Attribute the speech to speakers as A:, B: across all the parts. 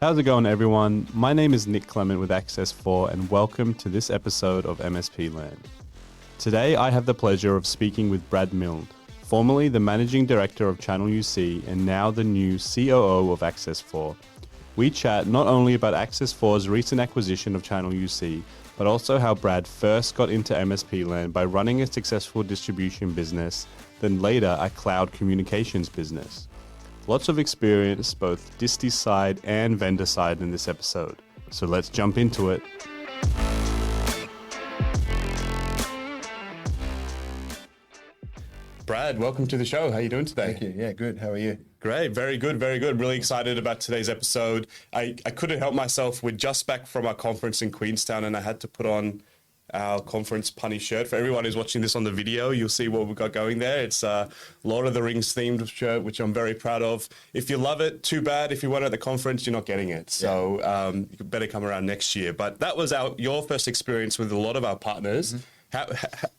A: How's it going, everyone? My name is Nick Clement with Access4, and welcome to this episode of MSPland. Today, I have the pleasure of speaking with Brad Milne, formerly the Managing Director of Channel UC and now the new COO of Access4. We chat not only about Access4's recent acquisition of Channel UC, but also how Brad first got into MSPland by running a successful distribution business, then later a cloud communications business. Lots of experience, both disty side and vendor side in this episode. So let's jump into it. Brad, welcome to the show. How are you doing today?
B: Thank you. Yeah, good. How are you?
A: Great. Very good. Very good. Really excited about today's episode. I couldn't help myself. We're just back from our conference in Queenstown and I had to put on our conference punny shirt. For everyone who's watching this on the video, you'll see what we've got going there. It's a Lord of the Rings themed shirt, which I'm very proud of. If you love it, too bad. If you weren't at the conference, you're not getting it. So you better come around next year. But that was your first experience with a lot of our partners.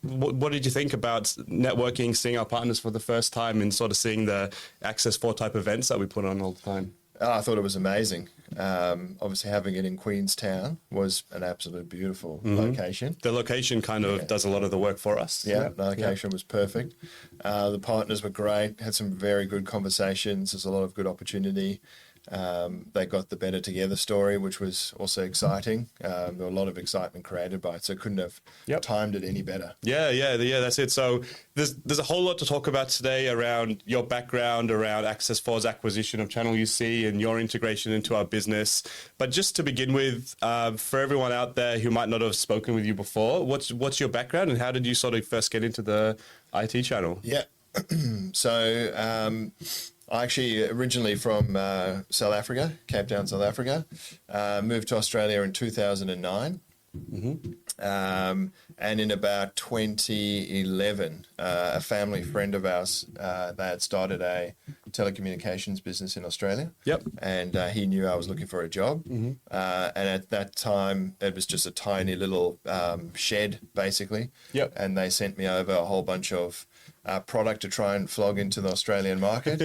A: What did you think about networking, seeing our partners for the first time and sort of seeing the Access4 type events that we put on all the time?
B: Oh, I thought it was amazing. Obviously, having it in Queenstown was an absolute beautiful location.
A: The location kind of does a lot of the work for us.
B: Yeah, the location was perfect. The partners were great, had some very good conversations. There's a lot of good opportunity. They got the Better Together story, which was also exciting. There were a lot of excitement created by it, so couldn't have timed it any better.
A: Yeah, that's it. So there's a whole lot to talk about today around your background, around Access4's acquisition of Channel UC and your integration into our business. But just to begin with, for everyone out there who might not have spoken with you before, what's your background and how did you sort of first get into the IT channel?
B: Yeah, so I actually originally from South Africa, Cape Town, South Africa, moved to Australia in 2009. And in about 2011, a family friend of ours, they had started a telecommunications business in Australia. And he knew I was looking for a job. And at that time, it was just a tiny little shed, basically. And they sent me over a whole bunch of product to try and flog into the Australian market.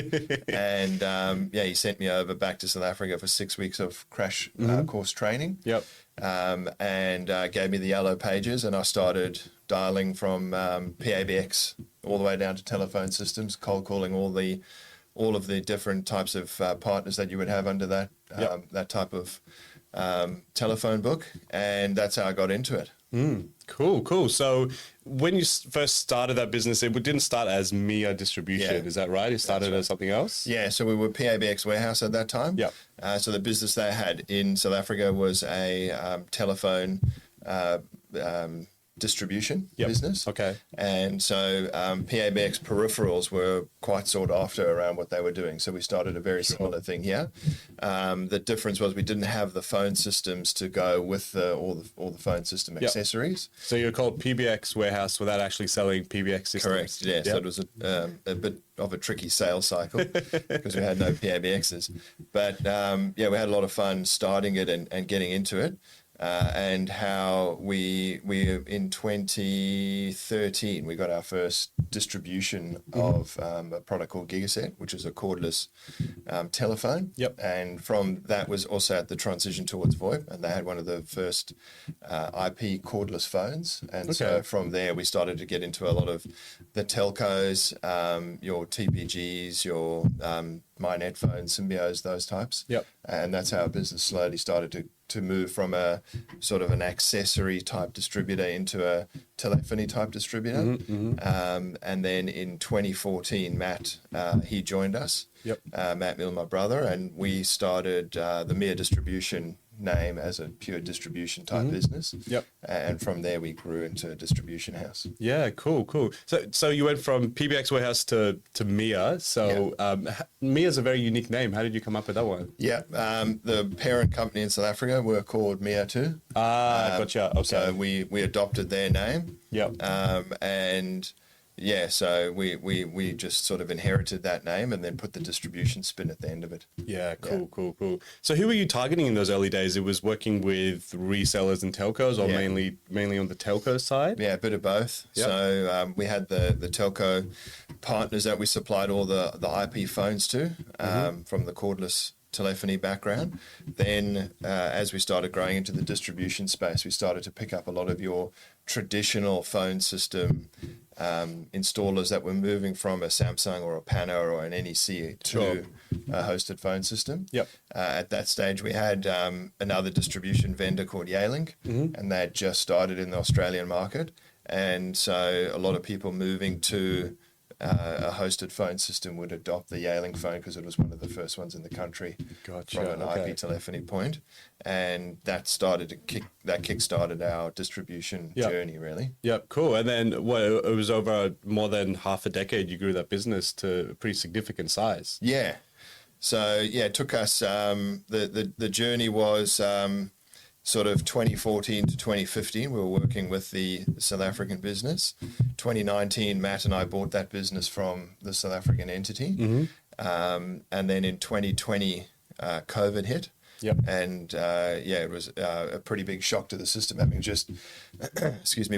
B: And he sent me over back to South Africa for 6 weeks of crash course training. And gave me the yellow pages, and I started dialing from PABX all the way down to telephone systems, cold calling all of the different types of partners that you would have under that type of telephone book, and that's how I got into it.
A: Cool. So when you first started that business, it didn't start as Mia Distribution, is that right? It started as something else?
B: Yeah, so we were PABX Warehouse at that time. So the business they had in South Africa was a telephone distribution business. And so PABX peripherals were quite sought after around what they were doing. So we started a very similar thing here. The difference was we didn't have the phone systems to go with all the phone system accessories.
A: So you're called PBX Warehouse without actually selling PBX systems.
B: Correct. Yeah. So it was a bit of a tricky sales cycle because we had no PABXs. But we had a lot of fun starting it and getting into it. And how we in 2013 we got our first distribution of a product called Gigaset, which is a cordless telephone. And from that was also at the transition towards VoIP, and they had one of the first IP cordless phones. And so from there we started to get into a lot of the telcos, your TPGs, your MyNet phones, Symbios, those types. And that's how our business slowly started to move from a sort of an accessory type distributor into a telephony type distributor. And then in 2014, Matt, he joined us, Matt Milne, my brother, and we started the Mia Distribution name as a pure distribution type business. And from there we grew into a distribution house.
A: Yeah, cool. So you went from PBX Warehouse to Mia. So Mia's a very unique name. How did you come up with that one?
B: The parent company in South Africa were called Mia too.
A: Gotcha. Okay.
B: So we adopted their name. And so we just sort of inherited that name and then put the distribution spin at the end of it.
A: Cool. So who were you targeting in those early days? It was working with resellers and telcos, or mainly on the telco side?
B: Yeah, a bit of both. So we had the telco partners that we supplied all the IP phones to from the cordless telephony background. Then as we started growing into the distribution space, we started to pick up a lot of your traditional phone system installers that were moving from a Samsung or a Pano or an NEC to a hosted phone system.
A: Yep.
B: At that stage, we had another distribution vendor called Yealink, and they had just started in the Australian market. And so a lot of people moving to a hosted phone system would adopt the Yealink phone because it was one of the first ones in the country from an IP telephony point. And that kick-started our distribution journey, really.
A: Yep, cool. And then it was over more than half a decade you grew that business to a pretty significant size.
B: Yeah. So, it took us, the journey was sort of 2014 to 2015. We were working with the South African business. 2019, Matt and I bought that business from the South African entity. And then in 2020, COVID hit.
A: Yep.
B: And it was a pretty big shock to the system, having just,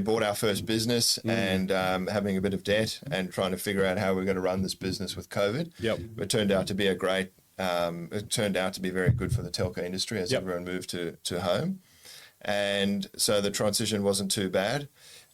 B: bought our first business and having a bit of debt and trying to figure out how we're going to run this business with COVID.
A: Yep.
B: It turned out to be it turned out to be very good for the telco industry as everyone moved to home. And so the transition wasn't too bad.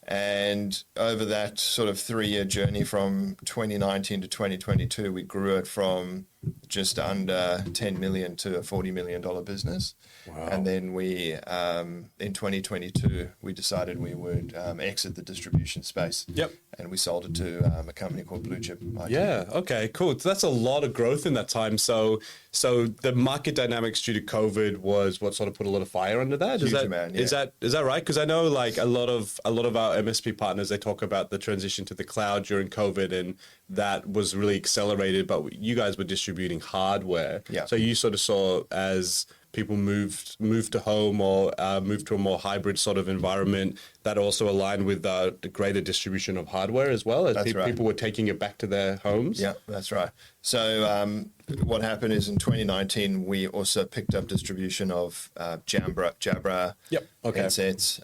B: And over that sort of 3-year journey from 2019 to 2022, we grew it from just under 10 million to a $40 million business. Wow. And then we, in 2022, we decided we would exit the distribution space. Yep. And we sold it to a company called Blue Chip IT.
A: Yeah. Okay, cool. So that's a lot of growth in that time. So the market dynamics due to COVID was what sort of put a lot of fire under that?
B: Huge amount, yeah.
A: Is that right? Because I know like a lot of our MSP partners, they talk about the transition to the cloud during COVID, and that was really accelerated, but you guys were distributing hardware.
B: Yeah.
A: So you sort of saw as people moved to home or moved to a more hybrid sort of environment, that also aligned with the greater distribution of hardware as well, as people were taking it back to their homes.
B: Yeah, that's right. So what happened is in 2019, we also picked up distribution of Jabra headsets,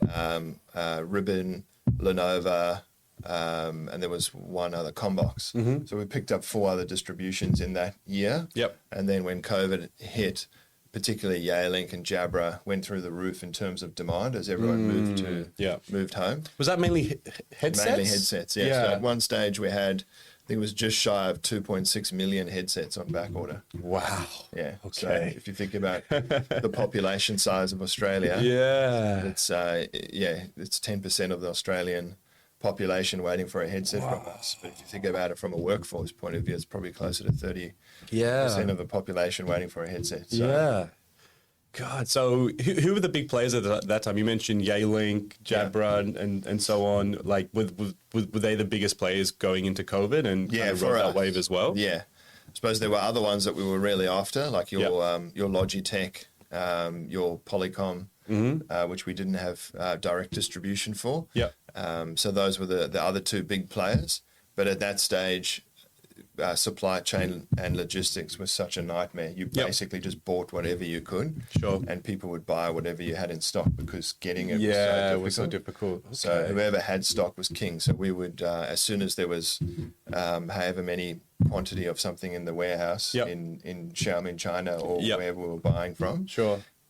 B: Ribbon, Lenovo, and there was one other Combox. So we picked up 4 other distributions in that year. Yep. And then when COVID hit, particularly Yealink and Jabra went through the roof in terms of demand as everyone moved home.
A: Was that mainly headsets?
B: Mainly headsets, yeah. So at one stage we had, I think it was just shy of 2.6 million headsets on back order.
A: Wow.
B: Yeah.
A: Okay.
B: So if you think about the population size of Australia, it's 10% of the Australian population waiting for a headset from us. But if you think about it from a workforce point of view, it's probably closer to 30% of the population waiting for a headset. So.
A: God, so who were the big players at that time? You mentioned Yealink, Jabra, and so on. Like, were they the biggest players going into COVID and kind of rode that wave as well?
B: Yeah. I suppose there were other ones that we were really after, like your Logitech, your Polycom, which we didn't have direct distribution for. Yeah. So those were the other 2 big players. But at that stage, supply chain and logistics was such a nightmare. You basically just bought whatever you could, and people would buy whatever you had in stock because getting it was so difficult.
A: Okay.
B: So whoever had stock was king. So we would, as soon as there was however many quantity of something in the warehouse in Xiamen, China, or wherever we were buying from,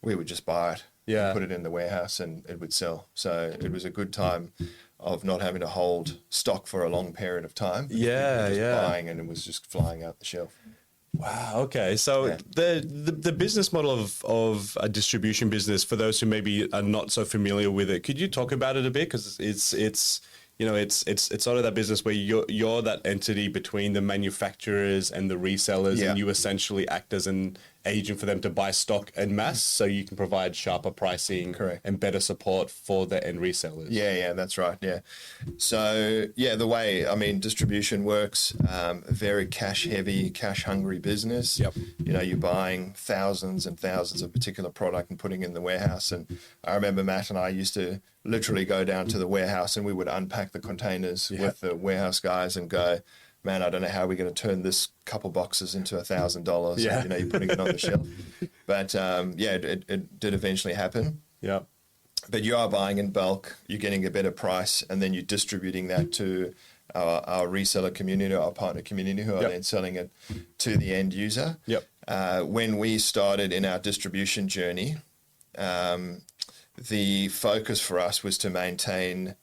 B: we would just buy it, put it in the warehouse, and it would sell. So it was a good time of not having to hold stock for a long period of time. Buying, and it was just flying out the shelf.
A: Wow. Okay. So the business model of a distribution business, for those who maybe are not so familiar with it, could you talk about it a bit? Because it's sort of that business where you're that entity between the manufacturers and the resellers, and you essentially act as an agent for them to buy stock en masse, so you can provide sharper pricing and better support for the end resellers.
B: Yeah, that's right. Yeah. So the way, distribution works, a very cash heavy, cash hungry business. Yep. You're buying thousands and thousands of particular product and putting in the warehouse. And I remember Matt and I used to literally go down to the warehouse and we would unpack the containers with the warehouse guys and go, man, I don't know how we're going to turn this couple boxes into $1,000. Yeah. You're putting it on the shelf. But it did eventually happen. Yeah. But you are buying in bulk, you're getting a better price, and then you're distributing that to our reseller community, our partner community, who are then selling it to the end user. When we started in our distribution journey, the focus for us was to maintain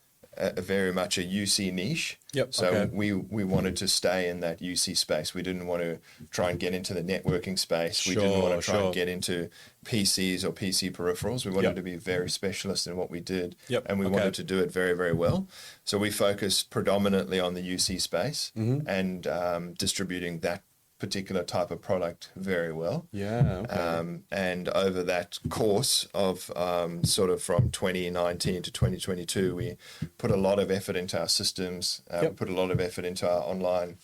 B: very much a UC niche. So we wanted to stay in that UC space. We didn't want to try and get into the networking space. We didn't want to try and get into PCs or PC peripherals. We wanted to be very specialist in what we did, and we wanted to do it very, very well. So we focused predominantly on the UC space and distributing that particular type of product very well. And over that course of sort of from 2019 to 2022, we put a lot of effort into our systems, we put a lot of effort into our online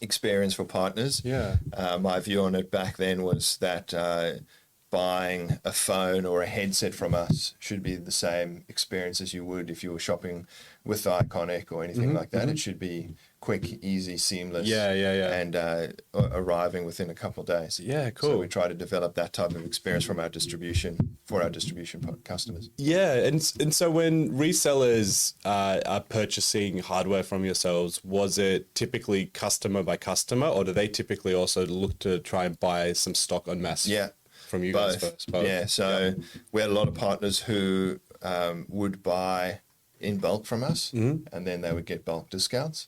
B: experience for partners. My view on it back then was that buying a phone or a headset from us should be the same experience as you would if you were shopping with Iconic or anything like that. It should be quick, easy, seamless, and arriving within a couple of days. So we try to develop that type of experience for our distribution customers.
A: And so when resellers are purchasing hardware from yourselves, was it typically customer by customer, or do they typically also look to try and buy some stock en masse from you guys first?
B: So we had a lot of partners who would buy in bulk from us, and then they would get bulk discounts.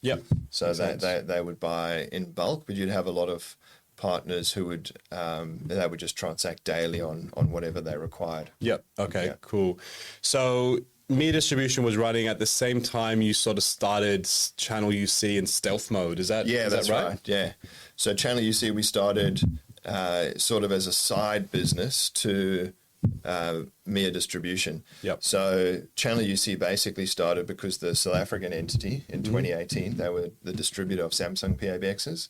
B: So they would buy in bulk, but you'd have a lot of partners who would they would just transact daily on whatever they required.
A: Cool. So Mere Distribution was running at the same time you sort of started Channel UC in stealth mode. Is that
B: that's right? So Channel UC we started sort of as a side business to Mere Distribution. So Channel UC basically started because the South African entity in 2018, they were the distributor of Samsung PABXs.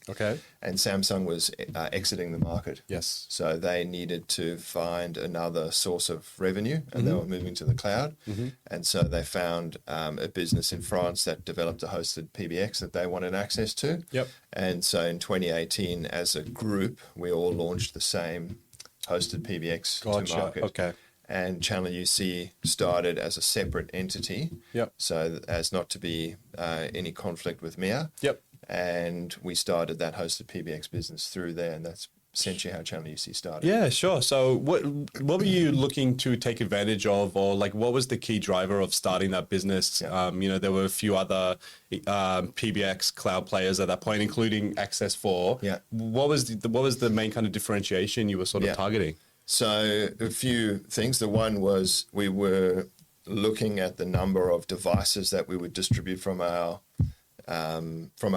B: And Samsung was exiting the market. So they needed to find another source of revenue, and they were moving to the cloud. And so they found a business in France that developed a hosted PBX that they wanted access to. And so in 2018, as a group, we all launched the same hosted PBX to market. And Channel UC started as a separate entity, so as not to be any conflict with Mere. And we started that hosted PBX business through there, and that's essentially how Channel UC started.
A: So what were you looking to take advantage of, or like what was the key driver of starting that business? There were a few other PBX cloud players at that point, including Access4. What was the main kind of differentiation you were sort of targeting?
B: So a few things. The one was we were looking at the number of devices that we would distribute from our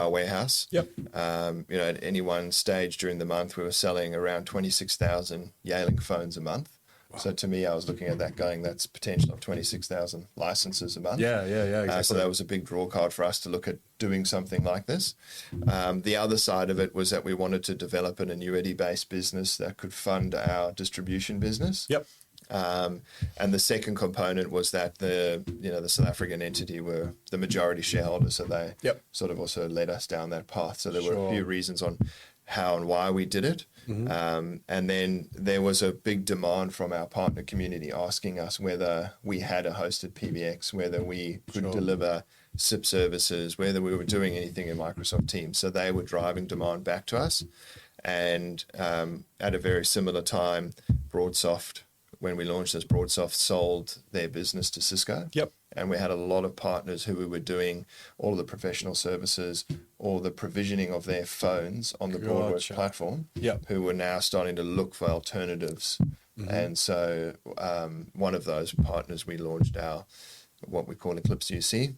B: warehouse. At any one stage during the month, we were selling around 26,000 Yealink phones a month. So to me, I was looking at that going, that's potential of 26,000 licenses a month.
A: Exactly.
B: So that was a big draw card for us to look at doing something like this. The other side of it was that we wanted to develop an annuity-based business that could fund our distribution business. And the second component was that the South African entity were the majority shareholders, so they sort of also led us down that path. So there were a few reasons on how and why we did it. And then there was a big demand from our partner community asking us whether we had a hosted PBX, whether we could deliver SIP services, whether we were doing anything in Microsoft Teams. So they were driving demand back to us. And at a very similar time, Broadsoft, when we launched this, Broadsoft sold their business to Cisco. And we had a lot of partners who we were doing all of the professional services, all the provisioning of their phones on the Broadworks platform, who were now starting to look for alternatives. And so one of those partners, we launched what we call Eclipse UC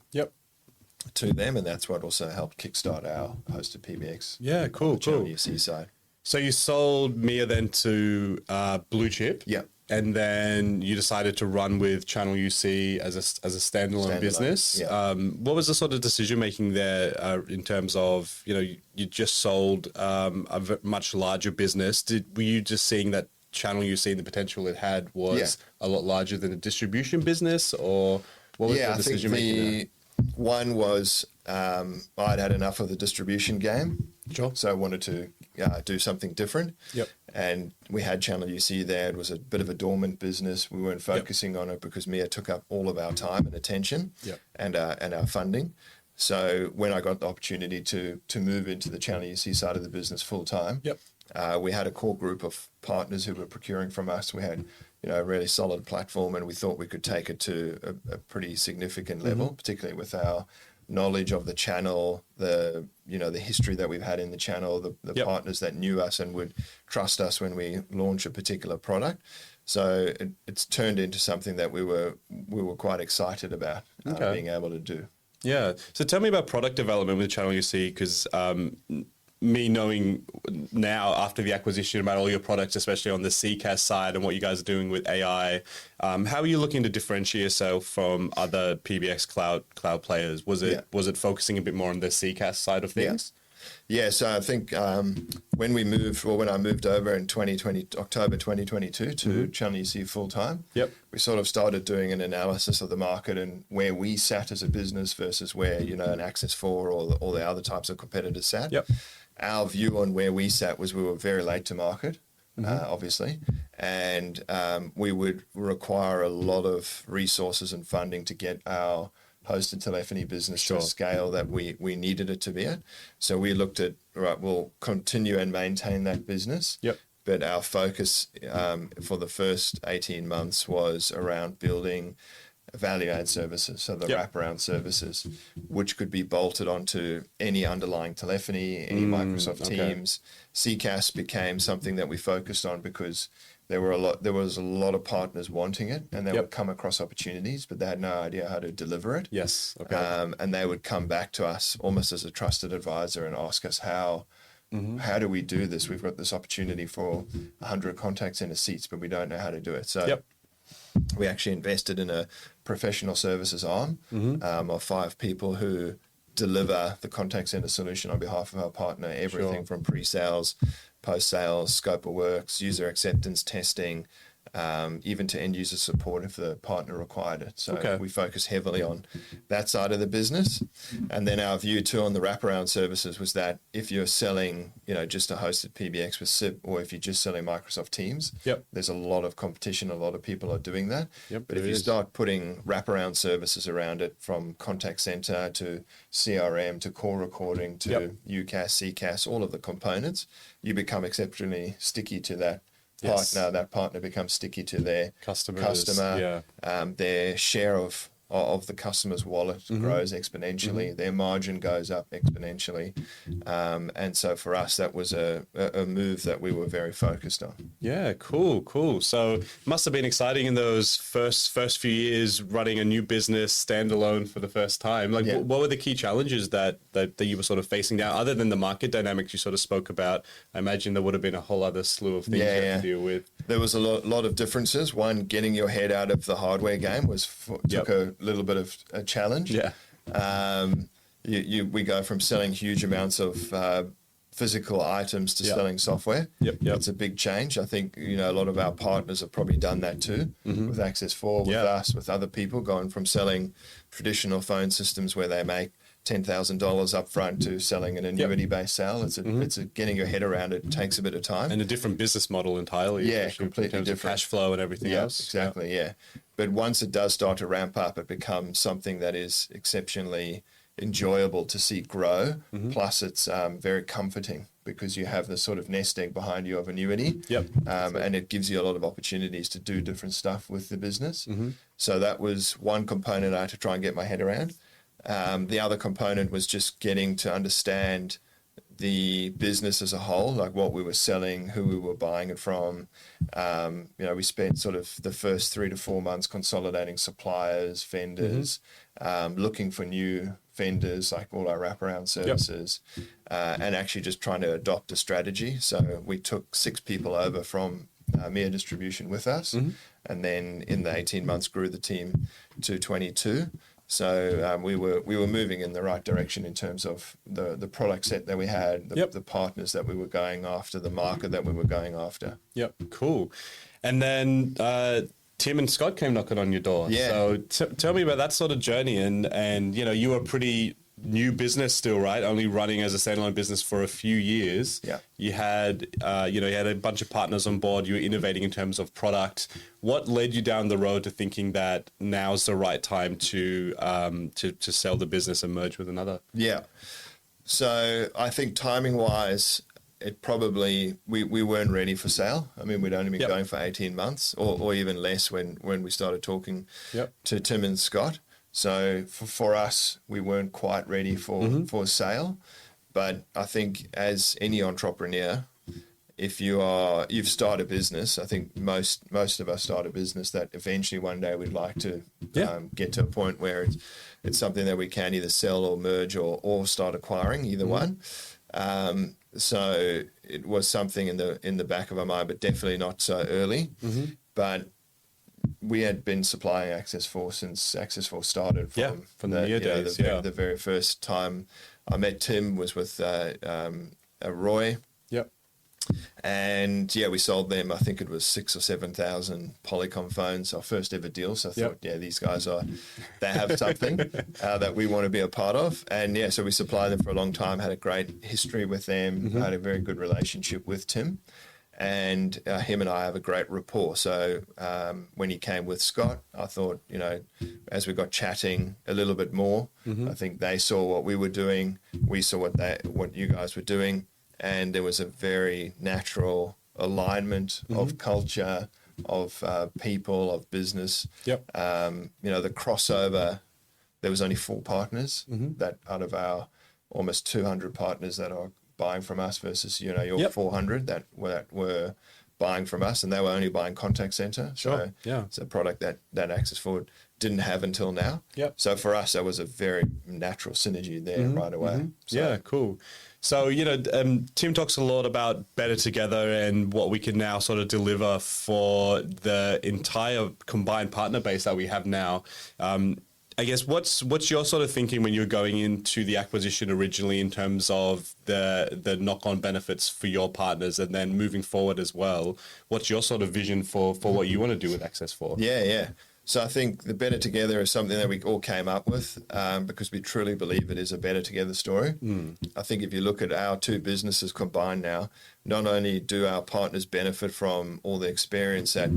B: to them, and that's what also helped kickstart our hosted PBX.
A: Cool.
B: UC side.
A: So you sold Mere then to Blue Chip. And then you decided to run with Channel UC as a standalone business. What was the sort of decision making there in terms of, you just sold a much larger business. Were you just seeing that Channel UC and the potential it had was a lot larger than a distribution business, or what was the decision making there?
B: One was I'd had enough of the distribution game. So I wanted to do something different. And we had Channel UC there. It was a bit of a dormant business. We weren't focusing on it because Mere took up all of our time and attention and our funding. So when I got the opportunity to move into the channel UC side of the business full time, we had a core group of partners who were procuring from us. We had, a really solid platform, and we thought we could take it to a pretty significant level, particularly with our knowledge of the channel, the history that we've had in the channel, the partners that knew us and would trust us when we launch a particular product. So it's turned into something that we were quite excited about being able to do.
A: Yeah. So tell me about product development with Channel UC, because me knowing now after the acquisition about all your products, especially on the CCaaS side and what you guys are doing with AI, how are you looking to differentiate yourself from other PBX cloud players? Was it focusing a bit more on the CCaaS side of things?
B: Yeah, so I think when I moved over in October 2022 to Channel UC full time, we sort of started doing an analysis of the market and where we sat as a business versus where an Access4 or all the other types of competitors sat. Our view on where we sat was we were very late to market, obviously, and we would require a lot of resources and funding to get our hosted telephony business to a scale that we needed it to be at. So we looked at, we'll continue and maintain that business. But our focus for the first 18 months was around building value-add services, so the wraparound services, which could be bolted onto any underlying telephony, any Microsoft Teams. CCaaS became something that we focused on because there was a lot of partners wanting it, and they would come across opportunities, but they had no idea how to deliver it. And they would come back to us almost as a trusted advisor and ask us how do we do this? We've got this opportunity for 100 contact center seats, but we don't know how to do it. So we actually invested in a professional services arm of 5 people who deliver the contact center solution on behalf of our partner, everything from pre-sales, post-sales, scope of works, user acceptance testing, even to end user support if the partner required it. So we focus heavily on that side of the business. And then our view too on the wraparound services was that if you're selling, just a hosted PBX with SIP, or if you're just selling Microsoft Teams, there's a lot of competition. A lot of people are doing that. But if you start putting wraparound services around it, from contact center to CRM to call recording to UCaaS, CCaaS, all of the components, you become exceptionally sticky to that partner. That partner becomes sticky to their customer. Their share of the customer's wallet grows exponentially. Their margin goes up exponentially. And so for us, that was a move that we were very focused on.
A: Yeah, cool. So it must have been exciting in those first few years running a new business standalone for the first time. What were the key challenges that you were sort of facing now, other than the market dynamics you sort of spoke about? I imagine there would have been a whole other slew of things you had to deal with.
B: There was a lot of differences. One, getting your head out of the hardware game took a little bit of a challenge. We go from selling huge amounts of physical items to selling software. It's a big change. I think a lot of our partners have probably done that too, with Access4, with us, with other people, going from selling traditional phone systems where they make $10,000 up front to selling an annuity-based sale. It's getting your head around it. It takes a bit of time.
A: And a different business model entirely.
B: Completely different.
A: Cash flow and everything else.
B: Exactly. But once it does start to ramp up, it becomes something that is exceptionally enjoyable to see grow. Plus, it's very comforting because you have this sort of nest egg behind you of annuity. And it gives you a lot of opportunities to do different stuff with the business. So that was one component I had to try and get my head around. The other component was just getting to understand the business as a whole, like what we were selling, who we were buying it from. We spent sort of the first 3 to 4 months consolidating suppliers, vendors, looking for new vendors, like all our wraparound services, and actually just trying to adopt a strategy. So we took 6 people over from Mere Distribution with us, and then in the 18 months grew the team to 22. So we were moving in the right direction in terms of the product set that we had, the partners that we were going after, the market that we were going after.
A: Cool. And then Tim and Scott came knocking on your door. So tell me about that sort of journey. And you were pretty new business still, right? Only running as a standalone business for a few years.
B: Yeah.
A: You had, you had a bunch of partners on board. You were innovating in terms of product. What led you down the road to thinking that now's the right time to sell the business and merge with another?
B: Yeah. So I think timing wise, it probably, we weren't ready for sale. I mean, we'd only been going for 18 months or even less when we started talking to Tim and Scott. So for us, we weren't quite ready for sale. But I think as any entrepreneur, if you've started a business, I think most of us start a business that eventually one day we'd like to get to a point where it's something that we can either sell or merge or start acquiring, either one. So it was something in the back of our mind, but definitely not so early. But we had been supplying Access4 since Access4 started. From the days. The very first time I met Tim was with Roy. And we sold them, I think it was 6,000 or 7,000 Polycom phones, our first ever deal. So I thought, these guys they have something that we want to be a part of. And so we supplied them for a long time, had a great history with them, had a very good relationship with Tim. And him and I have a great rapport. So when he came with Scott, I thought, as we got chatting a little bit more, I think they saw what we were doing. We saw what you guys were doing. And there was a very natural alignment of culture, of people, of business. The crossover, there was only 4 partners that out of our almost 200 partners that are buying from us versus, your 400 that were buying from us, and they were only buying contact center. So it's a product that Access4 didn't have until now. So for us, that was a very natural synergy there right away. So,
A: cool. So, Tim talks a lot about better together and what we can now sort of deliver for the entire combined partner base that we have now. I guess what's your sort of thinking when you're going into the acquisition originally in terms of the knock-on benefits for your partners, and then moving forward as well? What's your sort of vision for what you want to do with Access4?
B: Yeah. So I think the better together is something that we all came up with because we truly believe it is a better together story. I think if you look at our 2 businesses combined now, not only do our partners benefit from all the experience that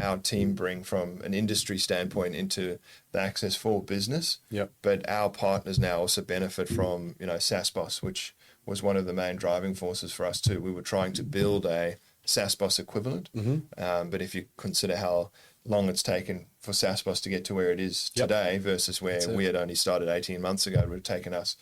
B: our team bring from an industry standpoint into the Access4 business, but our partners now also benefit from, SaaSBOSS, which was one of the main driving forces for us too. We were trying to build a SaaSBOSS equivalent, but if you consider how long it's taken for SaaSBOSS to get to where it is today versus where we had only started 18 months ago, it would have taken us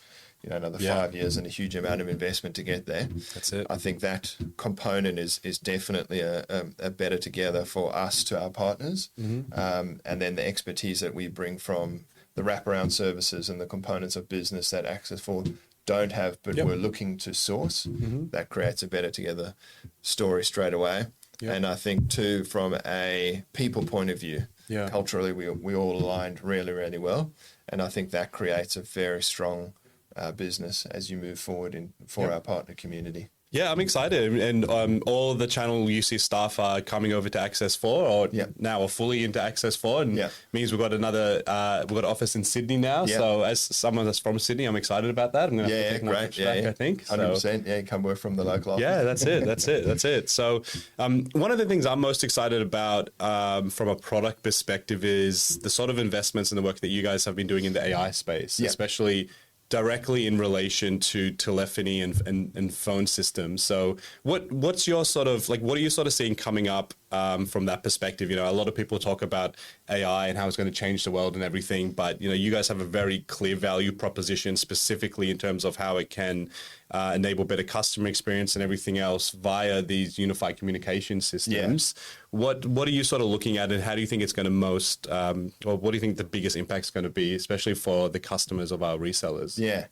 B: another 5 years and a huge amount of investment to get there.
A: That's it.
B: I think that component is definitely a better together for us to our partners. And then the expertise that we bring from the wraparound services and the components of business that Access4 don't have, but we're looking to source, that creates a better together story straight away. And I think too, from a people point of view, culturally, we all aligned really, really well. And I think that creates a very strong business as you move forward for our partner community.
A: Yeah, I'm excited. And all the channel UC staff are coming over to Access4 or now are fully into Access4. And means we've got we've got an office in Sydney now. So as someone that's from Sydney, I'm excited about that. I'm going to have to take my back, I think.
B: 100%. You come work from the local office.
A: Yeah, that's it. So one of the things I'm most excited about from a product perspective is the sort of investments and the work that you guys have been doing in the AI space, especially directly in relation to telephony and phone systems. So what's your sort of, what are you sort of seeing coming up from that perspective? A lot of people talk about AI and how it's going to change the world and everything, but, you guys have a very clear value proposition specifically in terms of how it can enable better customer experience and everything else via these unified communication systems. What are you sort of looking at, and how do you think it's going to most, or what do you think the biggest impact is going to be, especially for the customers of our resellers?
B: Yeah.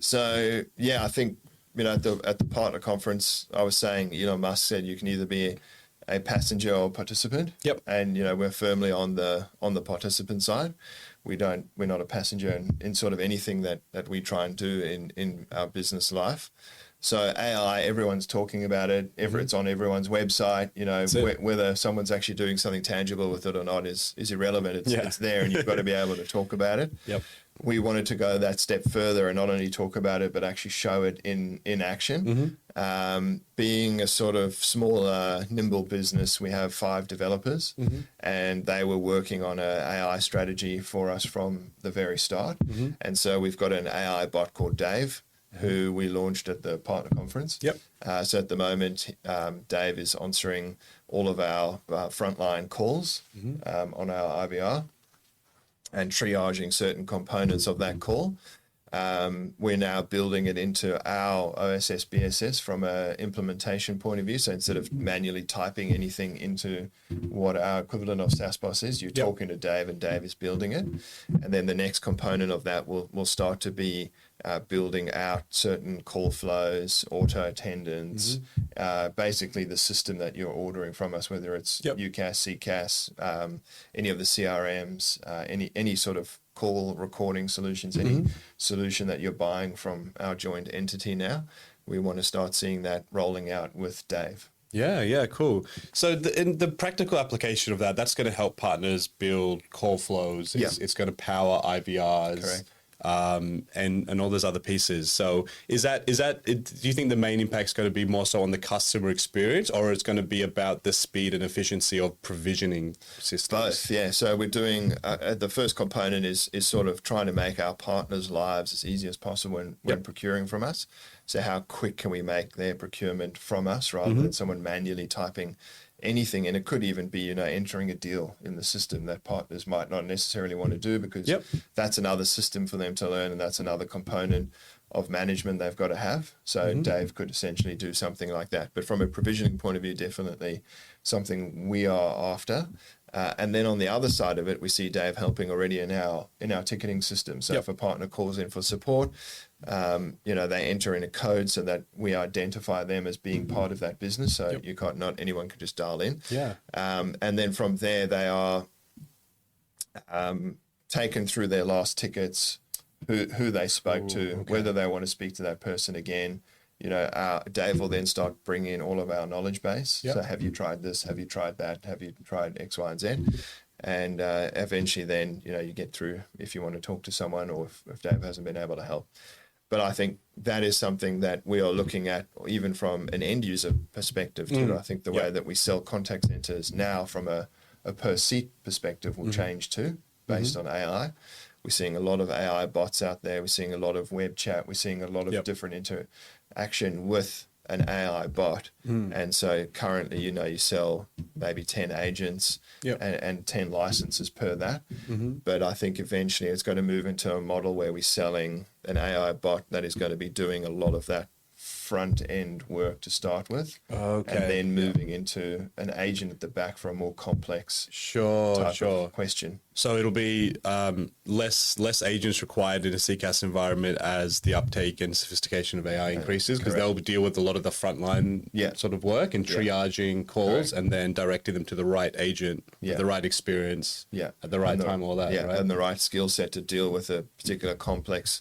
B: So, I think, at the partner conference, I was saying, Elon Musk said you can either be a passenger or participant. And, we're firmly on the participant side. We're not a passenger in sort of anything that we try and do in our business life. So AI, everyone's talking about it. It's on everyone's website. Whether someone's actually doing something tangible with it or not is irrelevant. It's there, and you've got to be able to talk about it.
A: Yep.
B: We wanted to go that step further and not only talk about it, but actually show it in action. Being a sort of smaller, nimble business, we have 5 developers, and they were working on an AI strategy for us from the very start. And so we've got an AI bot called Dave, who we launched at the partner conference.
A: Yep.
B: So at the moment, Dave is answering all of our frontline calls on our IVR and triaging certain components of that call. We're now building it into our OSS BSS from an implementation point of view. So instead of manually typing anything into what our equivalent of SaaSBOSS is, you're talking to Dave and Dave is building it. And then the next component of that will start to be building out certain call flows, auto attendance, basically the system that you're ordering from us, whether it's UCaaS, CCaaS, any of the CRMs, any sort of call recording solutions, any solution that you're buying from our joint entity now. We want to start seeing that rolling out with Dave.
A: Yeah, cool. So in the practical application of that's going to help partners build call flows. It's going to power IVRs.
B: Correct.
A: And all those other pieces. So do you think the main impact is going to be more so on the customer experience, or it's going to be about the speed and efficiency of provisioning systems?
B: Both, yeah. So we're doing, the first component is sort of trying to make our partners' lives as easy as possible when procuring from us. So how quick can we make their procurement from us rather than someone manually typing anything? And it could even be, entering a deal in the system that partners might not necessarily want to do, because that's another system for them to learn, and that's another component of management they've got to have. So Dave could essentially do something like that. But from a provisioning point of view, definitely something we are after. And then on the other side of it, we see Dave helping already in our ticketing system. So if a partner calls in for support, they enter in a code so that we identify them as being part of that business. So not anyone can just dial in. And then from there, they are taken through their last tickets, who they spoke to, whether they want to speak to that person again. Dave will then start bringing in all of our knowledge base. So have you tried this? Have you tried that? Have you tried X, Y, and Z? And eventually then, you get through if you want to talk to someone, or if Dave hasn't been able to help. But I think that is something that we are looking at, even from an end user perspective too. I think the way that we sell contact centers now from a per seat perspective will change too, based on AI. We're seeing a lot of AI bots out there. We're seeing a lot of web chat. We're seeing a lot of different interaction with an AI bot. And so currently, you sell maybe 10 agents and 10 licenses per that. But I think eventually it's going to move into a model where we're selling an AI bot that is going to be doing a lot of that front end work to start with, and then moving into an agent at the back for a more complex type of question.
A: So it'll be less agents required in a CCaaS environment as the uptake and sophistication of AI increases, because they'll deal with a lot of the frontline sort of work and triaging calls and then directing them to the right agent, with the right experience at the right time, all that, right?
B: And the right skill set to deal with a particular complex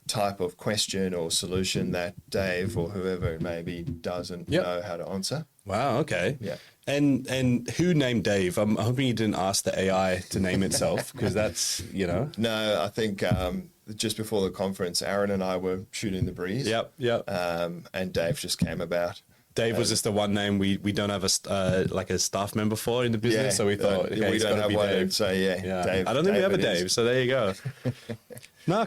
B: type of question or solution that Dave or whoever it may be doesn't know how to answer.
A: Wow, okay.
B: Yeah.
A: And who named Dave? I'm hoping you didn't ask the AI to name itself, because that's,
B: No, I think just before the conference, Aaron and I were shooting the breeze. And Dave just came about.
A: Dave was just the one name we don't have a staff member for in the business, so we thought, okay,
B: we don't have one. Dave. So Dave.
A: I don't think we have a Dave, so there you go.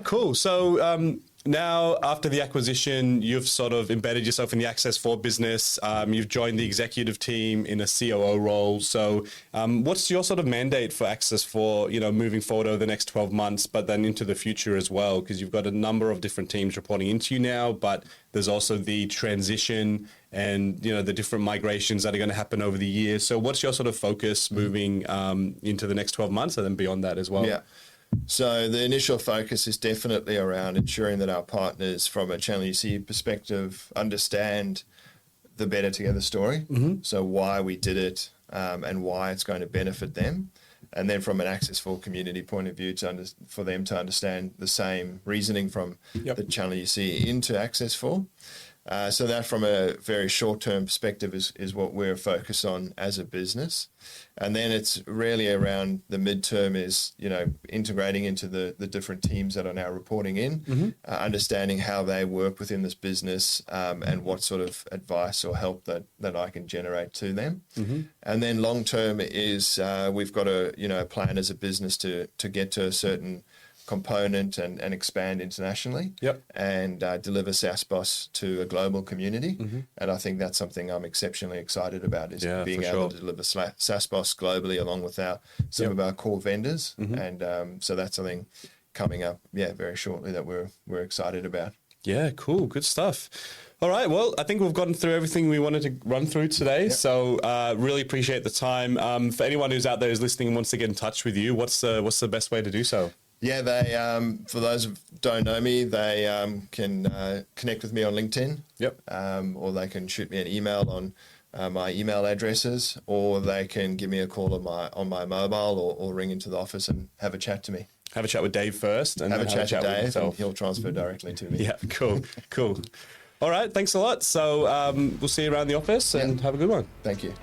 A: Cool. So now, after the acquisition, you've sort of embedded yourself in the Access4 business. You've joined the executive team in a COO role. So what's your sort of mandate for Access4, moving forward over the next 12 months, but then into the future as well? Because you've got a number of different teams reporting into you now, but there's also the transition and, the different migrations that are going to happen over the years. So what's your sort of focus moving into the next 12 months and then beyond that as well?
B: Yeah. So the initial focus is definitely around ensuring that our partners, from a Channel UC perspective, understand the Better Together story. So why we did it and why it's going to benefit them. And then from an Access4 community point of view, for them to understand the same reasoning from the Channel UC into Access4. So that from a very short-term perspective is what we're focused on as a business. And then it's really around the midterm is, integrating into the different teams that are now reporting in, understanding how they work within this business, and what sort of advice or help that I can generate to them. And then long-term is we've got a plan as a business to get to a certain component and expand internationally, and deliver SaaS to a global community. And I think that's something I'm exceptionally excited about, is being able to deliver SaaS globally along with some of our core vendors. And so that's something coming up, very shortly that we're excited about.
A: Yeah, cool. Good stuff. All right. Well, I think we've gotten through everything we wanted to run through today. So really appreciate the time. For anyone who's out there who's listening and wants to get in touch with you, what's the best way to do so?
B: Yeah, they for those who don't know me, they can connect with me on LinkedIn. Or they can shoot me an email on my email addresses, or they can give me a call on my mobile, or ring into the office and have a chat to me.
A: Have a chat with Dave first, and
B: have a chat with Dave,
A: and
B: he'll transfer directly to me.
A: Yeah, cool. All right, thanks a lot. So we'll see you around the office, and have a good one.
B: Thank you.